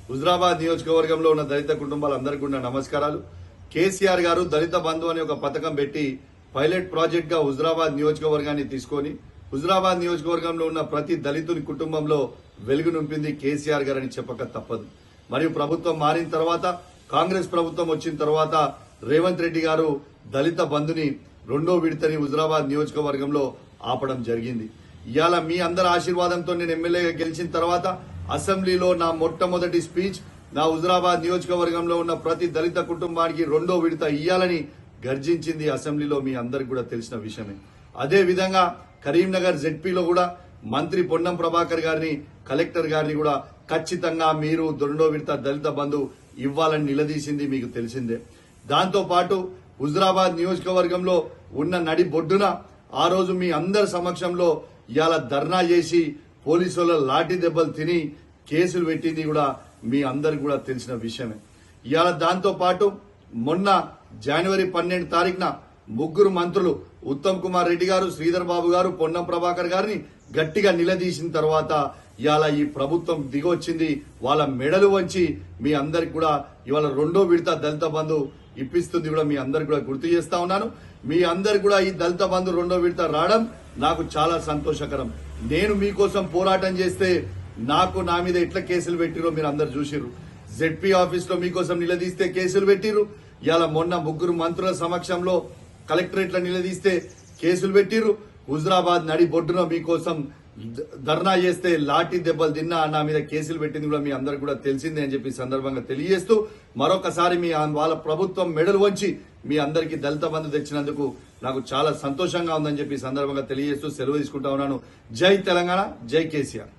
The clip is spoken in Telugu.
హుజరాబాద్ నియోజకవర్గంలో ఉన్న దళిత కుటుంబాలందరికీ కూడా నమస్కారాలు. కేసీఆర్ గారు దళిత బంధు అనే ఒక పథకం పెట్టి పైలట్ ప్రాజెక్ట్ గా హుజరాబాద్ నియోజకవర్గాన్ని తీసుకొని హుజరాబాద్ నియోజకవర్గంలో ఉన్న ప్రతి దళితుని కుటుంబంలో వెలుగు నింపింది కేసీఆర్ గారని చెప్పక తప్పదు. మరియు ప్రభుత్వం మారిన తర్వాత కాంగ్రెస్ ప్రభుత్వం వచ్చిన తర్వాత రేవంత్ రెడ్డి గారు దళిత బంధుని రెండో విడతని హుజరాబాద్ నియోజకవర్గంలో ఆపడం జరిగింది. ఇవాళ మీ అందరి ఆశీర్వాదంతో నేను ఎమ్మెల్యేగా గెలిచిన తర్వాత అసెంబ్లీలో నా మొట్టమొదటి స్పీచ్ నా హుజరాబాద్ నియోజకవర్గంలో ఉన్న ప్రతి దళిత కుటుంబానికి రెండో విడత ఇయ్యాలని గర్జించింది అసెంబ్లీలో మీ అందరికి కూడా తెలిసిన విషయమే. అదే విధంగా కరీంనగర్ జెడ్పీలో కూడా మంత్రి పొన్నం ప్రభాకర్ గారిని కలెక్టర్ గారిని కూడా ఖచ్చితంగా మీరు రెండో విడత దళిత బంధు ఇవ్వాలని నిలదీసింది మీకు తెలిసిందే. దాంతో పాటు హుజరాబాద్ నియోజకవర్గంలో ఉన్న నడి బొడ్డున ఆ రోజు మీ అందరి సమక్షంలో ఇవాళ ధర్నా చేసి పోలీసుల లాఠీ దెబ్బలు తిని కేసులు పెట్టింది కూడా మీ అందరికి కూడా తెలిసిన విషయమే. ఇవాళ దాంతో పాటు మొన్న జనవరి 12 తారీఖున ముగ్గురు మంత్రులు ఉత్తమ్ కుమార్ రెడ్డి గారు, శ్రీధర్ బాబు గారు, పొన్నం ప్రభాకర్ గారిని గట్టిగా నిలదీసిన తర్వాత ఇవాళ ఈ ప్రభుత్వం దిగొచ్చింది. వాళ్ళ మెడలు వంచి మీ అందరికి కూడా ఇవాళ రెండో విడత దళిత బంధు ఇప్పిస్తుంది కూడా మీ అందరికి కూడా గుర్తు చేస్తా ఉన్నాను. మీ అందరికి కూడా ఈ దళిత బంధు రెండో విడత రావడం నాకు చాలా సంతోషకరం. నేను మీకోసం పోరాటం చేస్తే నా మీద ఎట్లా కేసులు పెట్టిరో మీరు అందరు చూసిర్రు. జెడ్పీ ఆఫీస్ లో మీకోసం నిలదీస్తే కేసులు పెట్టిర్రు. ఇలా మొన్న ముగ్గురు మంత్రుల సమక్షంలో కలెక్టరేట్ లో నిలదీస్తే కేసులు పెట్టిర్రు. హుజరాబాద్ నడి బొడ్డున మీకోసం ధర్నా చేస్తే లాఠీ దెబ్బలు తిన్నా నా మీద కేసులు పెట్టింది కూడా మీ అందరికి కూడా తెలిసిందే అని చెప్పి సందర్భంగా తెలియజేస్తూ మరొకసారి మీ వాళ్ళ ప్రభుత్వం మెడలు వంచి మీ అందరికీ దళిత బంధు తెచ్చినందుకు నాకు చాలా సంతోషంగా ఉందని చెప్పి సందర్భంగా తెలియజేస్తూ సెలవు తీసుకుంటా ఉన్నాను. జై తెలంగాణ, జై కేసీఆర్.